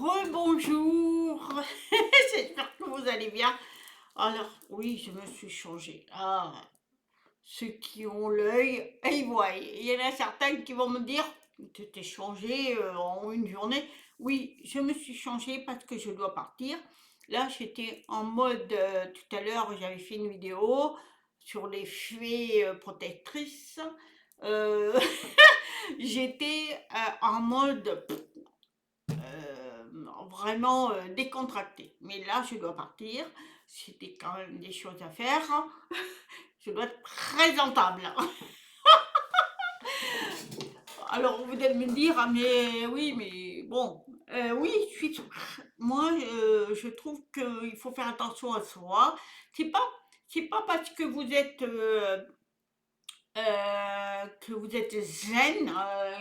Rebonjour, j'espère que vous allez bien. Alors, oui, je me suis changée. Ah, ceux qui ont l'œil, ils voient. Il y en a certains qui vont me dire, tu t'es changée en une journée. Oui, je me suis changée parce que je dois partir. Là, j'étais en mode, tout à l'heure, j'avais fait une vidéo sur les fées protectrices. Euh, J'étais en mode vraiment décontractée. Mais là, je dois partir. C'était quand même des choses à faire. Je dois être présentable. Alors, vous allez me dire, ah, mais oui, mais bon, oui, moi, je trouve qu'il faut faire attention à soi. C'est pas, c'est pas parce que vous êtes zen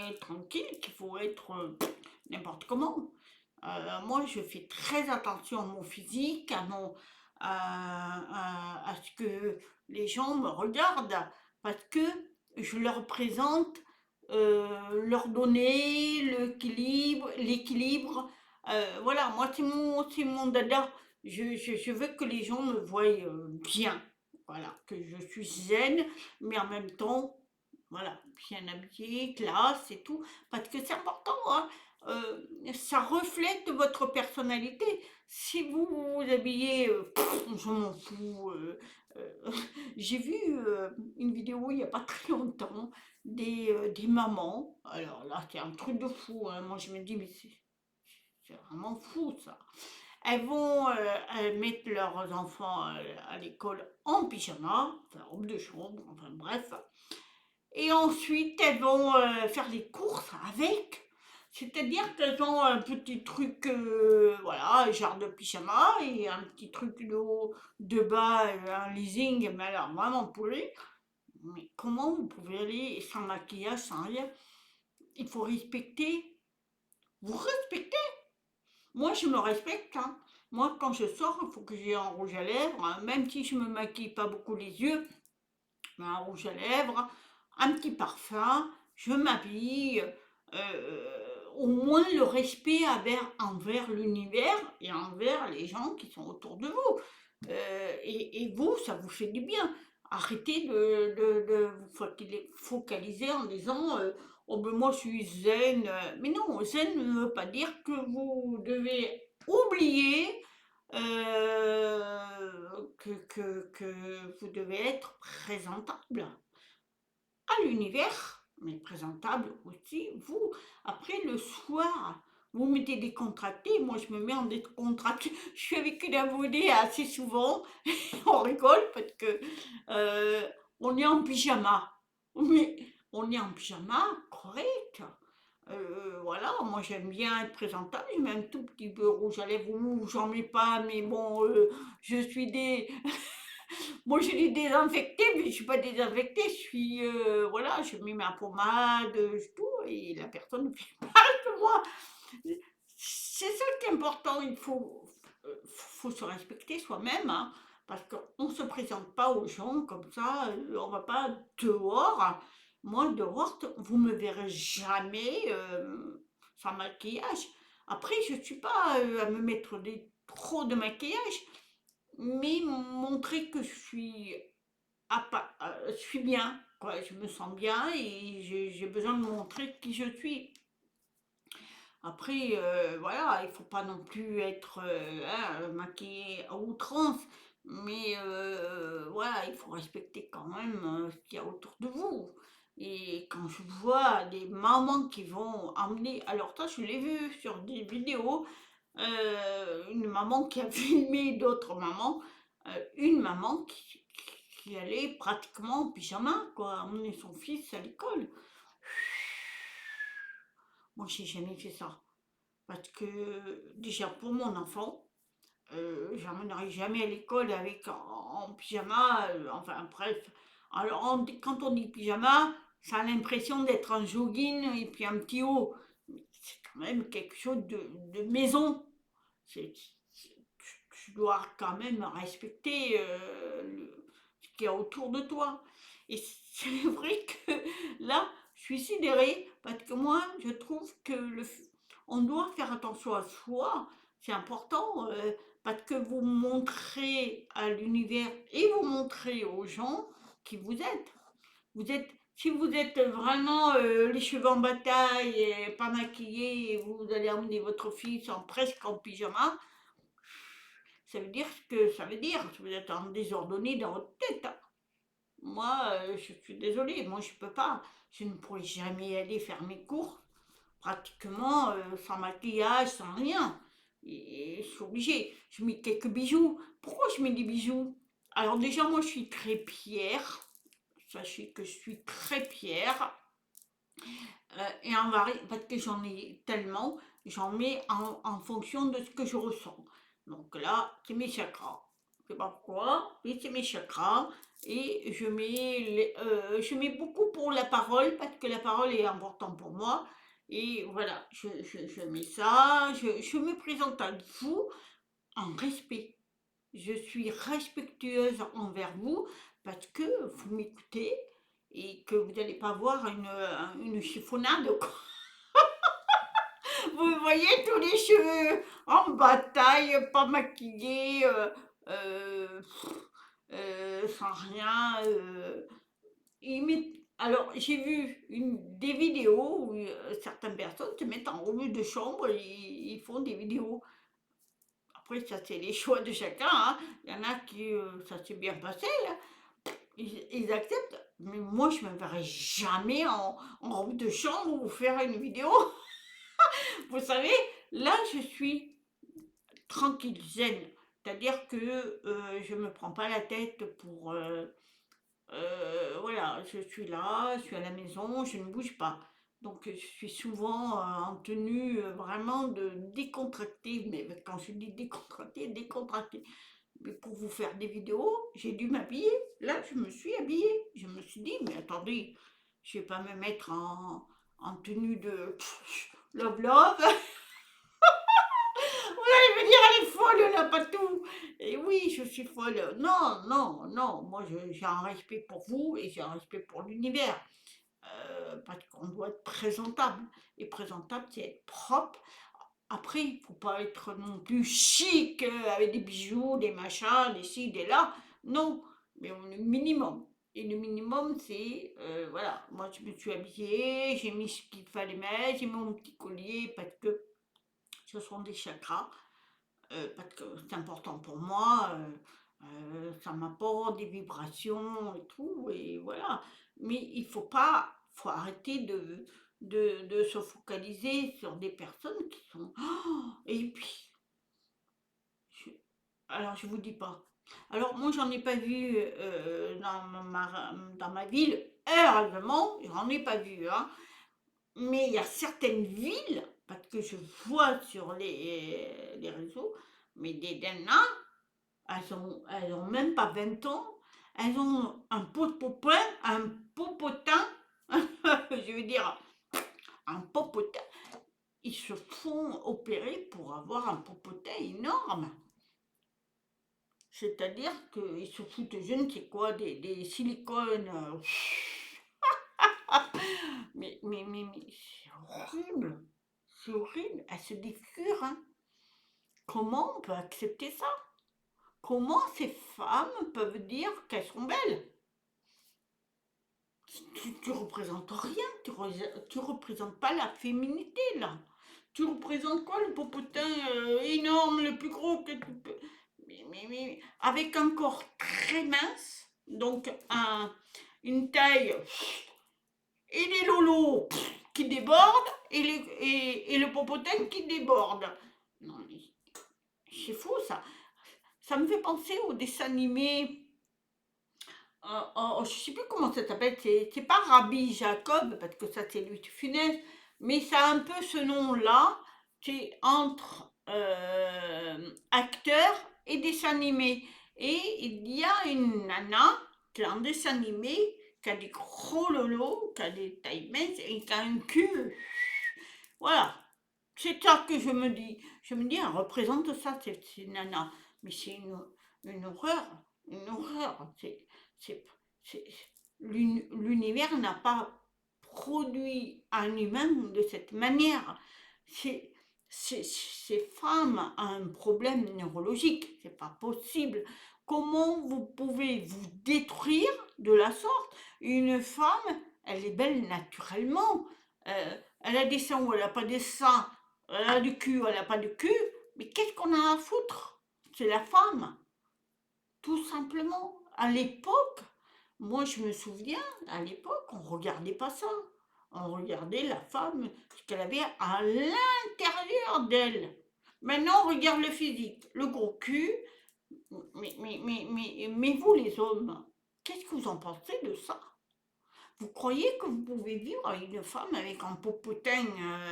et tranquille qu'il faut être n'importe comment. Moi, je fais très attention à mon physique, à ce que les gens me regardent, parce que je leur présente leur donner l'équilibre. Voilà, moi, c'est mon dada. Je veux que les gens me voient bien. Voilà, que je suis zen, mais en même temps, voilà, bien habillée, classe et tout, parce que c'est important, hein. Ça reflète votre personnalité. Si vous vous habillez, je m'en fous. J'ai vu une vidéo il n'y a pas très longtemps des mamans. Alors là, c'est un truc de fou, hein. Moi, je me dis, mais c'est vraiment fou ça. Elles mettre leurs enfants à l'école en pyjama, enfin robe de chambre, enfin bref. Et ensuite, elles vont faire les courses avec. C'est-à-dire qu'elles ont un petit truc, voilà, genre de pyjama et un petit truc de haut, de bas, un leasing, mais alors vraiment pourri. Mais comment vous pouvez aller sans maquillage, sans rien? Il faut respecter. Vous respectez. Moi, je me respecte, hein. Moi, quand je sors, il faut que j'ai un rouge à lèvres, hein, même si je me maquille pas beaucoup les yeux, mais un rouge à lèvres, un petit parfum, je m'habille, au moins le respect envers l'univers et envers les gens qui sont autour de vous. Et vous, ça vous fait du bien. Arrêtez de vous focaliser en disant oh ben moi je suis zen. Mais non, zen ne veut pas dire que vous devez oublier que vous devez être présentable à l'univers, mais présentable aussi, vous. Après, le soir, vous mettez décontracté, moi je me mets en décontracté, je suis avec une abonnée assez souvent, on rigole parce que on est en pyjama, mais on est en pyjama correct. Voilà, moi j'aime bien être présentable, je mets un tout petit peu rouge à lèvres, ou j'en mets pas, mais bon, je suis des, moi, je l'ai désinfecté, mais je suis pas désinfectée. Voilà, je mets ma pommade, tout, et la personne ne fait pas de moi. C'est ça qui est important. Faut se respecter soi-même, hein, parce qu'on ne se présente pas aux gens comme ça. On va pas dehors. Moi, dehors, vous me verrez jamais sans maquillage. Après, je suis pas à me mettre trop de maquillage, mais montrer que je suis bien, quoi, je me sens bien et j'ai besoin de montrer qui je suis. Après, voilà, il faut pas non plus être hein, maquillé à outrance, mais voilà, il faut respecter quand même ce qu'il y a autour de vous. Et quand je vois des mamans qui vont emmener, alors ça, je l'ai vu sur des vidéos, une maman qui a filmé d'autres mamans, une maman qui allait pratiquement en pyjama, quoi, emmener son fils à l'école. Moi, j'ai jamais fait ça. Parce que déjà pour mon enfant, j'emmènerai jamais à l'école avec en pyjama, enfin bref. Alors quand on dit pyjama, ça a l'impression d'être un jogging et puis un petit haut. Mais c'est quand même quelque chose de maison. C'est, tu dois quand même respecter ce qu'il y a autour de toi. Et c'est vrai que là, je suis sidérée parce que moi, je trouve que on doit faire attention à soi, c'est important, parce que vous montrez à l'univers et vous montrez aux gens qui vous êtes. Vous êtes, si vous êtes vraiment les cheveux en bataille et pas maquillé et vous allez emmener votre fils en presque en pyjama, ça veut dire ce que ça veut dire. Vous êtes en désordonné dans votre tête, hein. Moi, je suis désolée, moi je peux pas. Je ne pourrais jamais aller faire mes courses pratiquement sans maquillage, sans rien. Et je suis obligée. Je mets quelques bijoux. Pourquoi je mets des bijoux? Alors déjà, moi je suis très Pierre. Sachez que je suis très Pierre. Et en parce que j'en ai tellement, j'en mets en fonction de ce que je ressens. Donc là, c'est mes chakras. Je sais pas pourquoi, mais c'est mes chakras. Et je mets beaucoup pour la parole, parce que la parole est importante pour moi. Et voilà, je mets ça, je me présente à vous en respect. Je suis respectueuse envers vous parce que vous m'écoutez et que vous n'allez pas voir une chiffonnade, quoi. Vous voyez tous les cheveux en bataille, pas maquillés, euh, sans rien. Alors, j'ai vu des vidéos où certaines personnes se mettent en robe de chambre et ils font des vidéos. Après, ça, c'est les choix de chacun, hein. Il y en a qui, ça s'est bien passé, là. Ils acceptent, mais moi, je ne me verrai jamais en robe de chambre ou faire une vidéo. Vous savez, là, je suis tranquille, zen. C'est-à-dire que je ne me prends pas la tête pour... voilà, je suis là, je suis à la maison, je ne bouge pas. Donc, je suis souvent en tenue vraiment de décontractée. Mais quand je dis décontractée, décontractée. Mais pour vous faire des vidéos, j'ai dû m'habiller. Là, je me suis habillée. Je me suis dit, mais attendez, je vais pas me mettre en tenue de love love. Vous allez me dire, elle est folle, là, pas tout. Et oui, je suis folle. Non, non, non. Moi, j'ai un respect pour vous et j'ai un respect pour l'univers. Parce qu'on doit être présentable. Et présentable, c'est être propre. Après, il ne faut pas être non plus chic, avec des bijoux, des machins, des ci, des là. Non, mais le minimum. Et le minimum, c'est, voilà, moi je me suis habillée, j'ai mis ce qu'il fallait mettre, j'ai mis mon petit collier parce que ce sont des chakras, parce que c'est important pour moi, ça m'apporte des vibrations et tout, et voilà. Mais il faut pas, faut arrêter de se focaliser sur des personnes qui sont... Oh, et puis, je- alors je vous dis pas. Alors moi j'en ai pas vu dans ma ville, heureusement, j'en ai pas vu, hein. Mais il y a certaines villes, parce que je vois sur les réseaux, mais des nanas, elles ont même pas 20 ans, elles ont un pot de popin, un popotin, je veux dire, un popotin. Ils se font opérer pour avoir un popotin énorme. C'est-à-dire qu'ils se foutent, je ne sais quoi, des silicones. Mais c'est horrible. C'est horrible. Elles se défigurent, hein. Comment on peut accepter ça? Comment ces femmes peuvent dire qu'elles sont belles? Tu représentes rien, tu représentes pas la féminité là. Tu représentes quoi, le popotin énorme, le plus gros que tu peux. Avec un corps très mince, donc une taille et les lolos qui débordent et le popotin qui déborde. Non, mais c'est fou ça. Ça me fait penser au dessin animé. Je sais plus comment ça s'appelle. C'est pas Rabbi Jacob, parce que ça c'est Louis de Funès, mais ça a un peu ce nom-là. C'est entre acteur et dessin animé. Et il y a une nana qui est en dessin animé, qui a des gros lolos, qui a des tailles minces et qui a un cul. Voilà. C'est ça que je me dis. Je me dis, elle représente ça, cette nana. Mais c'est une horreur. Une horreur. C'est, c'est- L'univers n'a pas produit un humain de cette manière. C'est, ces femmes ont un problème neurologique, c'est pas possible. Comment vous pouvez vous détruire de la sorte? Une femme, elle est belle naturellement. Elle a des seins ou elle a pas des seins, elle a du cul ou elle a pas de cul, mais qu'est-ce qu'on a à foutre? C'est la femme, tout simplement. À l'époque, moi je me souviens, à l'époque, on regardait pas ça. On regardait la femme, ce qu'elle avait à l'intérieur d'elle. Maintenant, on regarde le physique, le gros cul. Mais vous, les hommes, qu'est-ce que vous en pensez de ça? Vous croyez que vous pouvez vivre avec une femme avec un popotin,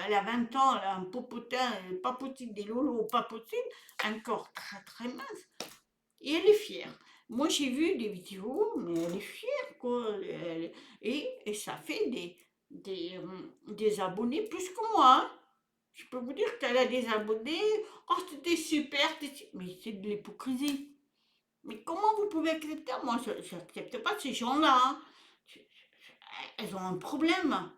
elle a 20 ans, elle a un popotin, pas possible, des lolos, pas possible, un corps très très mince, et elle est fière. Moi, j'ai vu des vidéos, mais elle est fière, quoi. Et ça fait des abonnés plus que moi, hein. Je peux vous dire qu'elle a des abonnés. Oh, c'était super. Mais c'est de l'hypocrisie. Mais comment vous pouvez accepter? Moi, je n'accepte pas ces gens-là, hein. Elles ont un problème.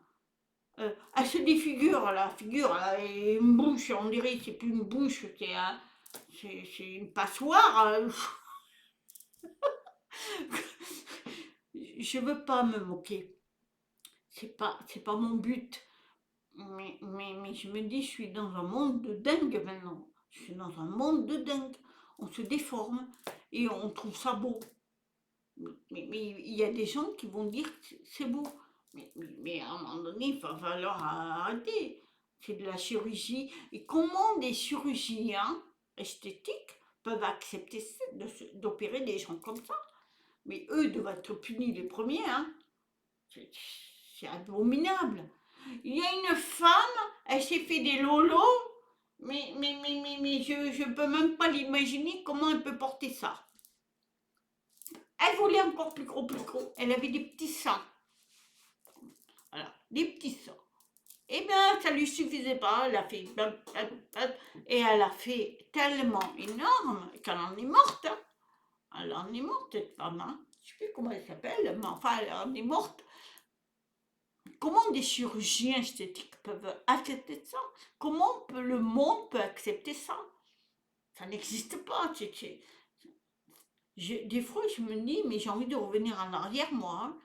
Elle se défigure, la figure, elle a une bouche, on dirait que c'est plus une bouche, c'est une passoire. Je veux pas me moquer, c'est pas mon but. Mais je me dis, je suis dans un monde de dingue maintenant. Je suis dans un monde de dingue. On se déforme et on trouve ça beau. Mais il y a des gens qui vont dire que c'est beau. Mais à un moment donné, il va falloir arrêter. C'est de la chirurgie. Et comment des chirurgiens esthétiques peuvent accepter d'opérer des gens comme ça? Mais eux doivent être punis les premiers, hein. C'est c'est abominable. Il y a une femme, elle s'est fait des lolos, mais je peux même pas l'imaginer comment elle peut porter ça. Elle voulait encore plus gros, plus gros. Elle avait des petits seins. Voilà, des petits seins. Eh bien, ça lui suffisait pas. Elle a fait et elle a fait tellement énorme qu'elle en est morte, hein. Elle en est morte, cette femme, hein. Je sais plus comment elle s'appelle, mais enfin, elle en est morte. Comment des chirurgiens esthétiques peuvent accepter ça? Comment le monde peut accepter ça? Ça n'existe pas. Des fois, je me dis, mais j'ai envie de revenir en arrière, moi, hein.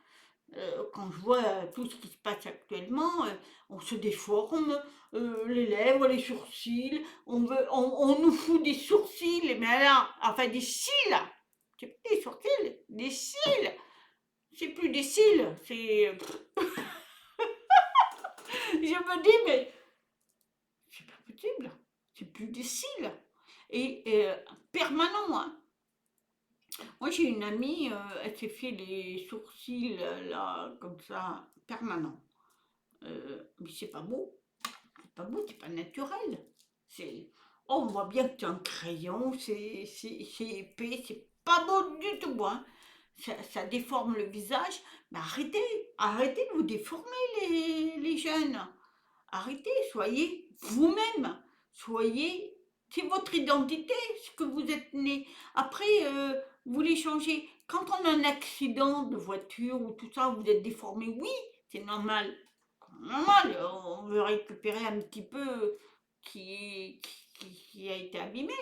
Quand je vois tout ce qui se passe actuellement, on se déforme, les lèvres, les sourcils, on nous fout des sourcils, mais là, enfin des cils, c'est plus des sourcils, des cils, c'est plus des cils, je me dis, mais c'est pas possible, c'est plus des cils, et permanent, hein. Moi, j'ai une amie, elle s'est fait les sourcils, là, comme ça, permanent. Mais c'est pas beau. C'est pas beau, c'est pas naturel. C'est, oh, on voit bien que tu as un crayon, c'est épais, c'est pas beau du tout, hein. Ça déforme le visage. Mais arrêtez de vous déformer, les jeunes. Arrêtez, soyez vous-même. Soyez, c'est votre identité, ce que vous êtes né. Après, vous les changez. Quand on a un accident de voiture ou tout ça, vous êtes déformé, oui, c'est normal. Normal, on veut récupérer un petit peu qui a été abîmé.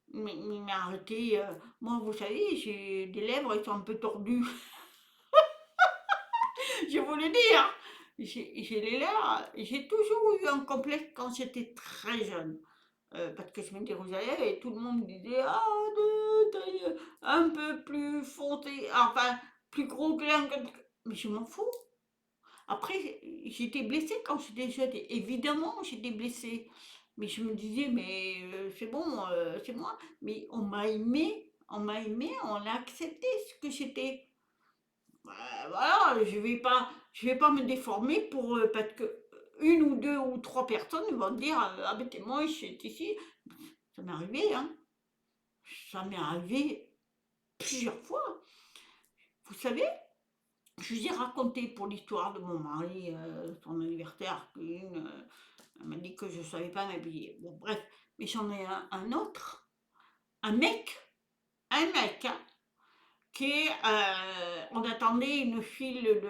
Mais arrêtez, moi, vous savez, j'ai des lèvres, elles sont un peu tordues. Je vous le dis, hein. J'ai les lèvres, j'ai toujours eu un complexe quand j'étais très jeune. Parce que je me déroulais et tout le monde me disait ah, de taille un peu plus foncé, enfin plus gros que l'un. Mais je m'en fous. Après, j'étais blessée quand j'étais jeune, évidemment, j'étais blessée. Mais je me disais, mais c'est bon, c'est moi. Mais on a accepté ce que j'étais. Voilà, je vais pas me déformer parce que une ou deux ou trois personnes vont dire, ah ben t'es moche, t'es ici. Ça m'est arrivé, hein. Ça m'est arrivé plusieurs fois. Vous savez, je vous ai raconté pour l'histoire de mon mari, son anniversaire, elle m'a dit que je ne savais pas m'habiller. Bon, bref, mais j'en ai un autre, un mec, hein, on attendait une file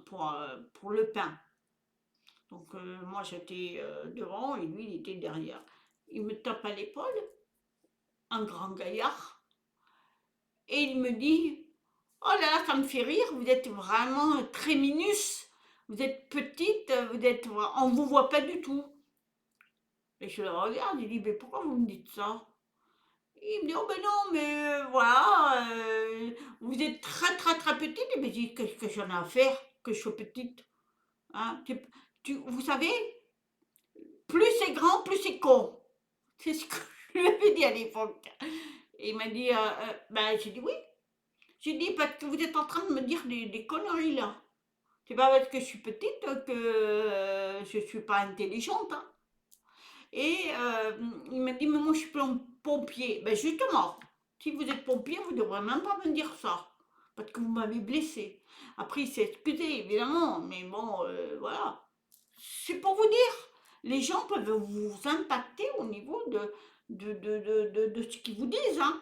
pour le pain. Donc moi j'étais devant et lui il était derrière. Il me tape à l'épaule, un grand gaillard, et il me dit: «Oh là là, ça me fait rire, vous êtes vraiment très minus, vous êtes petite, on vous voit pas du tout.» Et je le regarde, il dit: «Mais pourquoi vous me dites ça?» Il me dit: «Oh ben non, mais voilà, vous êtes très très très petite.» Et ben, je dis: «Qu'est-ce que j'en ai à faire que je sois petite, hein? Vous savez, plus c'est grand, plus c'est con.» C'est ce que je lui avais dit à l'époque. Et il m'a dit: ben, j'ai dit: «Oui.» J'ai dit: «Parce que vous êtes en train de me dire des conneries là. C'est pas parce que je suis petite que je suis pas intelligente, hein.» Et il m'a dit: «Mais moi je suis pompier.» Ben justement, si vous êtes pompier, vous ne devrez même pas me dire ça, parce que vous m'avez blessé. Après, il s'est excusé, évidemment, mais bon, voilà. C'est pour vous dire, les gens peuvent vous impacter au niveau de ce qu'ils vous disent, hein.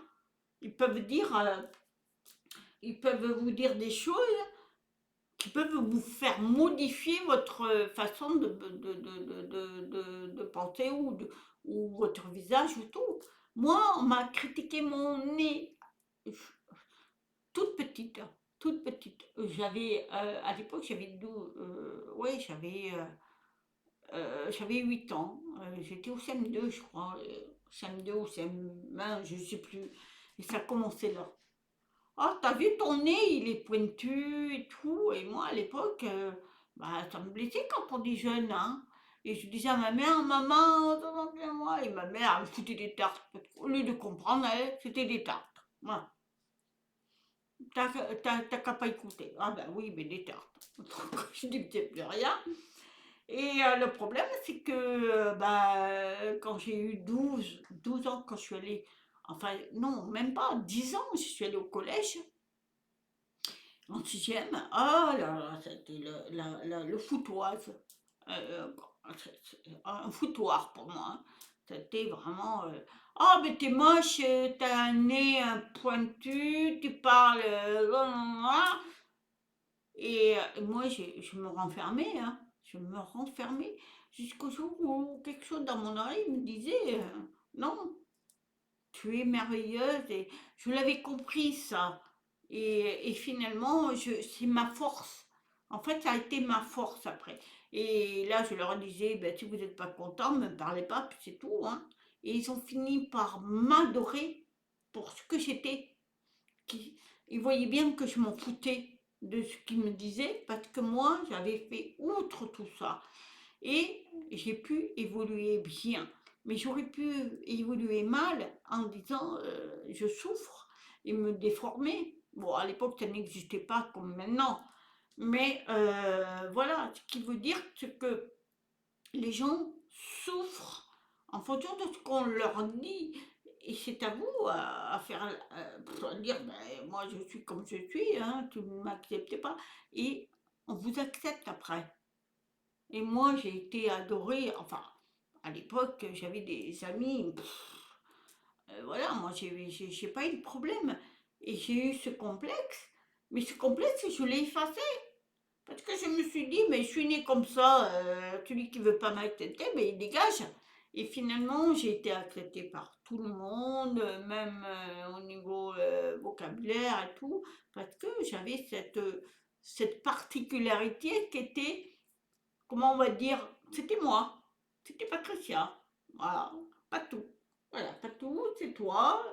Ils peuvent dire, ils peuvent vous dire des choses qui peuvent vous faire modifier votre façon de penser ou votre visage ou tout. Moi, on m'a critiqué mon nez toute petite, toute petite. J'avais, à l'époque, j'avais 12, ouais, j'avais 8 ans. J'étais au CM2, je crois. CM2 ou CM1, je ne sais plus. Et ça commençait là. «Ah, t'as vu ton nez, il est pointu et tout.» Et moi, à l'époque, bah, ça me blessait quand on est jeune, hein. Et je disais à ma mère: «Maman, ça va bien moi.» Et ma mère, elle me foutait des tartes. Au lieu de comprendre, elle, c'était des tartes. Voilà. T'as qu'à pas écouter. Ah ben oui, mais des tartes. Donc, je dis peut-être plus rien. Et le problème, c'est que bah, quand j'ai eu 12 ans, quand je suis allée, enfin non, même pas 10 ans, je suis allée au collège. En sixième, ah là là, c'était le foutoise. Un foutoir pour moi, hein. C'était vraiment. Ah, mais t'es moche, t'as un nez pointu, tu parles. Et moi, je me renfermais, hein. Je me renfermais jusqu'au jour où quelque chose dans mon oreille me disait non, tu es merveilleuse. Et je l'avais compris ça. Et finalement, c'est ma force. En fait, ça a été ma force après. Et là, je leur disais, ben, si vous n'êtes pas content, ne me parlez pas, puis c'est tout, hein. Et ils ont fini par m'adorer pour ce que j'étais. Ils voyaient bien que je m'en foutais de ce qu'ils me disaient, parce que moi, j'avais fait outre tout ça. Et j'ai pu évoluer bien. Mais j'aurais pu évoluer mal en disant je souffre et me déformer. Bon, à l'époque, ça n'existait pas comme maintenant. Mais voilà, ce qui veut dire que les gens souffrent en fonction de ce qu'on leur dit. Et c'est à vous à faire, à dire, ben, moi je suis comme je suis, hein, tu ne m'acceptes pas. Et on vous accepte après. Et moi, j'ai été adorée, enfin, à l'époque, j'avais des amis, voilà, moi, j'ai pas eu de problème. Et j'ai eu ce complexe, mais ce complexe, je l'ai effacé. Parce que je me suis dit, mais je suis née comme ça, celui qui veut pas m'accepter, mais il dégage. Et finalement, j'ai été acceptée par tout le monde, même au niveau vocabulaire et tout, parce que j'avais cette particularité qui était, comment on va dire, c'était moi, c'était Patricia. Voilà, pas tout. Voilà, pas tout, c'est toi,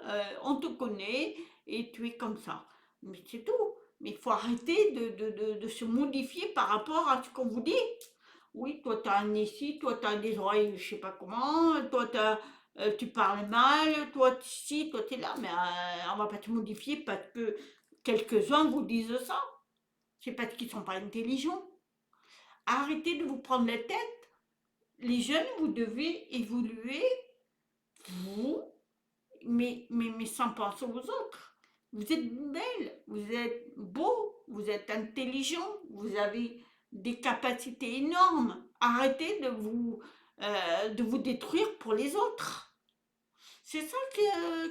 on te connaît et tu es comme ça. Mais c'est tout. Mais il faut arrêter de se modifier par rapport à ce qu'on vous dit. Oui, toi tu as un nez ici, toi tu as des oreilles, je sais pas comment, toi tu parles mal, toi ci, toi tu es là, mais on va pas te modifier parce que quelques-uns vous disent ça. C'est parce qu'ils sont pas intelligents. Arrêtez de vous prendre la tête. Les jeunes, vous devez évoluer, vous, mais sans penser aux autres. Vous êtes belle, vous êtes beau, vous êtes intelligent, vous avez des capacités énormes. Arrêtez de vous détruire pour les autres. C'est ça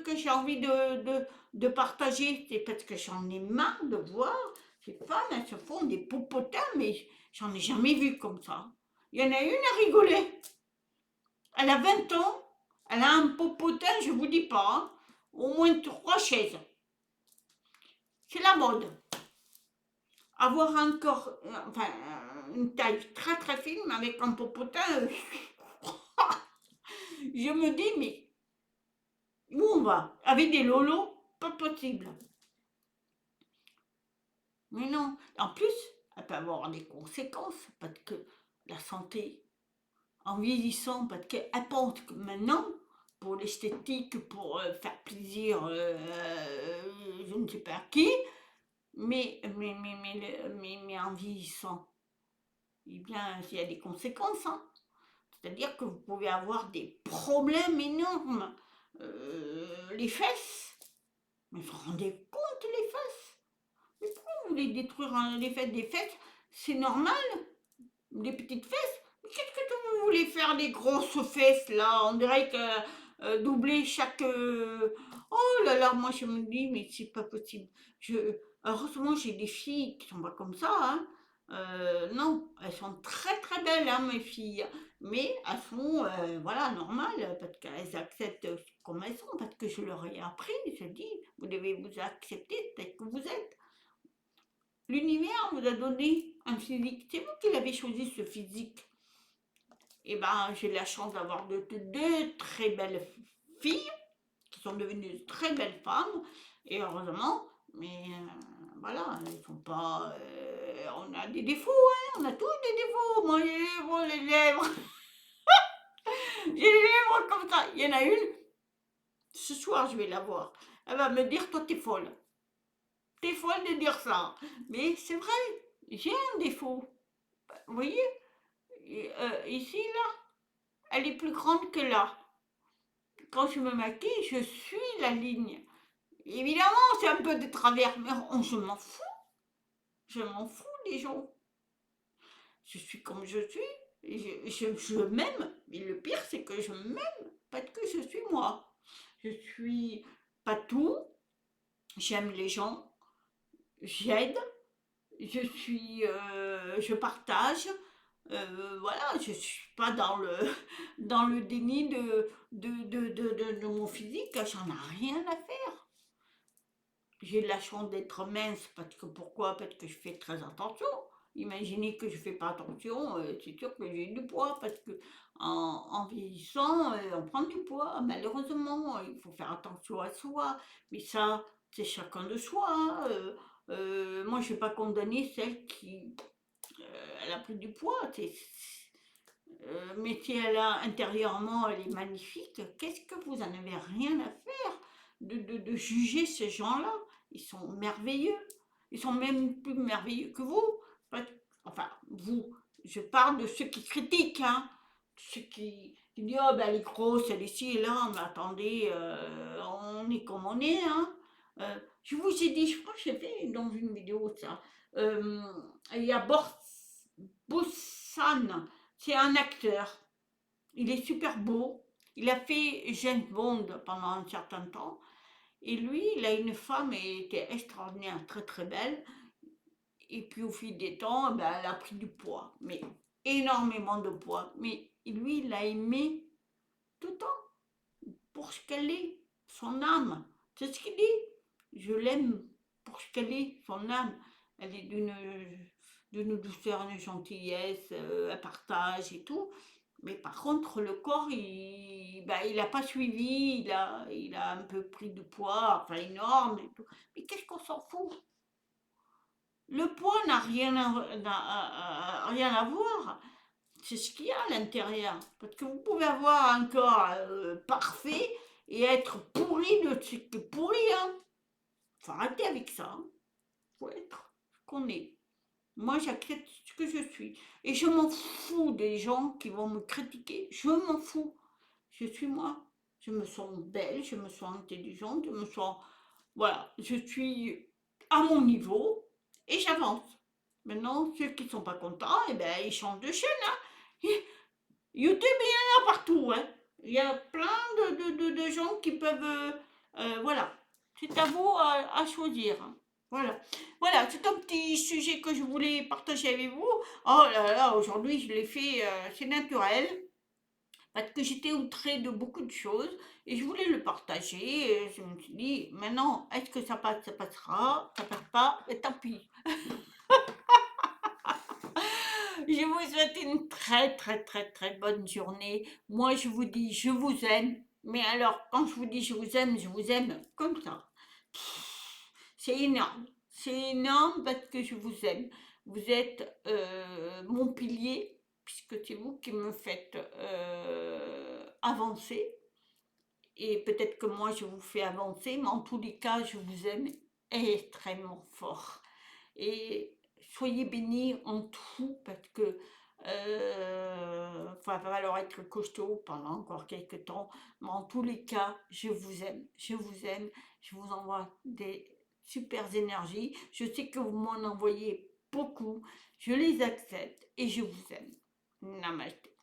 que j'ai envie de partager. C'est parce que j'en ai marre de voir ces femmes, elles se font des popotames, mais j'en ai jamais vu comme ça. Il y en a une à rigoler. Elle a 20 ans, elle a un popotin, je vous dis pas, hein, au moins 3 chaises. C'est la mode. Avoir un corps, enfin, une taille très très fine avec un popotin, je me dis, mais où on va? Avec des lolos? Pas possible. Mais non. En plus, elle peut avoir des conséquences, parce que la santé, en vieillissant, parce qu'elle pense que maintenant, pour l'esthétique, pour faire plaisir, je ne sais pas qui, mais en vieillissant, eh bien, il y a des conséquences, hein. C'est-à-dire que vous pouvez avoir des problèmes énormes. Les fesses, mais vous vous rendez compte, les fesses? Mais pourquoi vous voulez détruire les fesses des fesses? C'est normal, des petites fesses. Mais qu'est-ce que vous voulez faire des grosses fesses là? On dirait que doubler chaque. Oh là là, moi je me dis, mais c'est pas possible. Heureusement, j'ai des filles qui sont pas comme ça, hein. Non, elles sont très très belles, hein, mes filles. Mais elles sont, voilà, normales, parce qu'elles acceptent comme elles sont, parce que je leur ai appris, je dis, vous devez vous accepter tel que vous êtes. L'univers vous a donné un physique. C'est vous qui l'avez choisi, ce physique. Et ben, j'ai la chance d'avoir deux très belles filles qui sont devenues de très belles femmes. Et heureusement, mais voilà, elles sont pas. On a des défauts, hein, on a tous des défauts. Moi, les lèvres, j'ai les lèvres comme ça. Il y en a une, ce soir, je vais la voir. Elle va me dire, toi, t'es folle. T'es folle de dire ça. Mais c'est vrai, j'ai un défaut. Vous voyez, ici, là, elle est plus grande que là. Quand je me maquille, je suis la ligne. Évidemment, c'est un peu de travers, mais je m'en fous. Je m'en fous des gens. Je suis comme je suis. Je m'aime. Mais le pire, c'est que je m'aime parce que je suis moi. Je suis pas tout. J'aime les gens. J'aide. Je partage. Voilà, je suis pas dans le déni de mon physique. J'en ai rien à faire. J'ai la chance d'être mince parce que pourquoi? Parce que je fais très attention. Imaginez que je fais pas attention, c'est sûr que j'ai du poids parce que en vieillissant, on prend du poids. Malheureusement, il faut faire attention à soi. Mais ça, c'est chacun de soi, hein. Moi, je vais pas condamner celle qui, elle a pris du poids. Mais si elle a intérieurement, elle est magnifique, qu'est-ce que vous en avez rien à faire de juger ces gens-là? Ils sont merveilleux. Ils sont même plus merveilleux que vous. Enfin, vous, je parle de ceux qui critiquent, hein. Ceux qui disent, oh ben elle est grosse, elle est ci et là, mais attendez, on est comme on est, hein. Je vous ai dit, je crois que j'ai fait dans une vidéo ça. Il y a Bossan, c'est un acteur. Il est super beau. Il a fait James Bond pendant un certain temps. Et lui, il a une femme, elle était extraordinaire, très très belle. Et puis au fil des temps, ben, elle a pris du poids, mais énormément de poids. Mais lui, il l'a aimé tout le temps pour ce qu'elle est, son âme. C'est ce qu'il dit. Je l'aime pour ce qu'elle est, son âme. Elle est d'une douceur, d'une gentillesse, un partage et tout. Mais par contre, le corps, il a pas suivi, il a un peu pris du poids, enfin énorme et tout. Mais qu'est-ce qu'on s'en fout? Le poids n'a rien à voir. C'est ce qu'il y a à l'intérieur. Parce que vous pouvez avoir un corps parfait et être pourri de ce qui est pourri, hein. Faut arrêter avec ça, hein. Faut être ce qu'on est. Moi, j'accepte ce que je suis. Et je m'en fous des gens qui vont me critiquer. Je m'en fous. Je suis moi. Je me sens belle, je me sens intelligente, je me sens. Voilà, je suis à mon niveau et j'avance. Maintenant, ceux qui ne sont pas contents, eh ben, ils changent de chaîne, hein. YouTube, il y en a partout, hein. Il y a plein de gens qui peuvent. Voilà. C'est à vous à choisir, hein. Voilà. Voilà, c'est un petit sujet que je voulais partager avec vous. Oh là là, aujourd'hui, je l'ai fait, c'est naturel, parce que j'étais outrée de beaucoup de choses et je voulais le partager. Et je me suis dit, maintenant, est-ce que ça passe, ça passera, ça passe pas, et tant pis. Je vous souhaite une très très très très bonne journée. Moi, je vous dis, je vous aime. Mais alors, quand je vous aime comme ça. C'est énorme. C'est énorme parce que je vous aime. Vous êtes mon pilier, puisque c'est vous qui me faites avancer. Et peut-être que moi, je vous fais avancer, mais en tous les cas, je vous aime extrêmement fort. Et soyez bénis en tout, parce que va falloir être costaud pendant encore quelques temps. Mais en tous les cas, je vous aime. Je vous aime. Je vous envoie des super énergies. Je sais que vous m'en envoyez beaucoup. Je les accepte et je vous aime. Namaste.